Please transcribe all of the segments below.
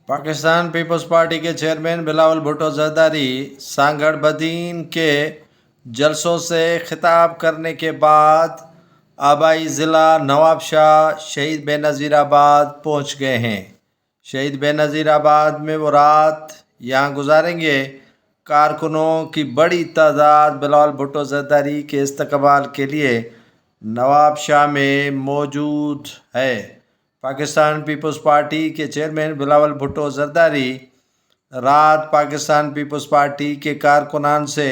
Pakistan peoples party के chairman Bilawal Bhutto Zardari Sanghar Badin के जलसों से खिताब करने के बाद आबाई ज़िला नवाबशाह शहीद बेनज़ीराबाद पहुंच गए हैं। शहीद बेनज़ीराबाद में वो रात यहाँ गुजारेंगे। कारकुनों की बड़ी तादाद बिलावल भुट्टो जरदारी के इस्तकबाल के लिए नवाबशाह में मौजूद है। पाकिस्तान पीपल्स पार्टी के चेयरमैन बिलावल भुट्टो जरदारी रात पाकिस्तान पीपल्स पार्टी के कारकुनान से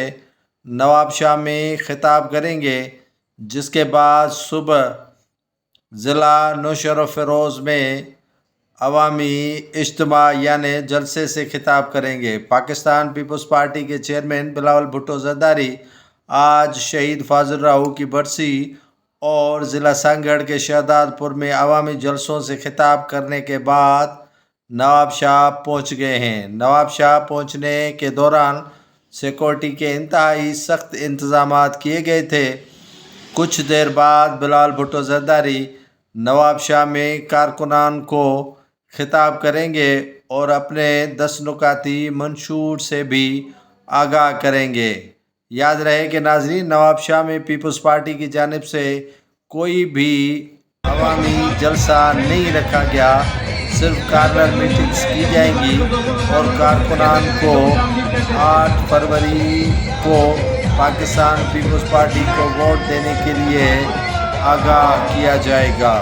नवाबशाह में खिताब करेंगे, जिसके बाद सुबह ज़िला नौशेरा फ़िरोज़ में अवामी इज्तिमा यानी जलसे से खिताब करेंगे। पाकिस्तान पीपल्स पार्टी के चेयरमैन बिलावल भुट्टो जरदारी आज शहीद फाजिल राहू की बरसी और ज़िला सांगड़ के शहदादपुर में अवामी जलसों से खिताब करने के बाद नवाबशाह पहुंच गए हैं। नवाबशाह पहुंचने के दौरान सिक्योरिटी के इंतहाई सख्त इंतज़ामात किए गए थे। कुछ देर बाद बिलावल भुट्टो जरदारी नवाबशाह में कारकुनान को खिताब करेंगे और अपने 10 नुकाती मंशूर से भी आगाह करेंगे। याद रहे कि नाजरीन, नवाबशाह में पीपल्स पार्टी की जानिब से कोई भी अवामी जलसा नहीं रखा गया, सिर्फ कार्नर मीटिंग्स की जाएंगी और कारकुनान को 8 फरवरी को पाकिस्तान पीपल्स पार्टी को वोट देने के लिए आगाह किया जाएगा।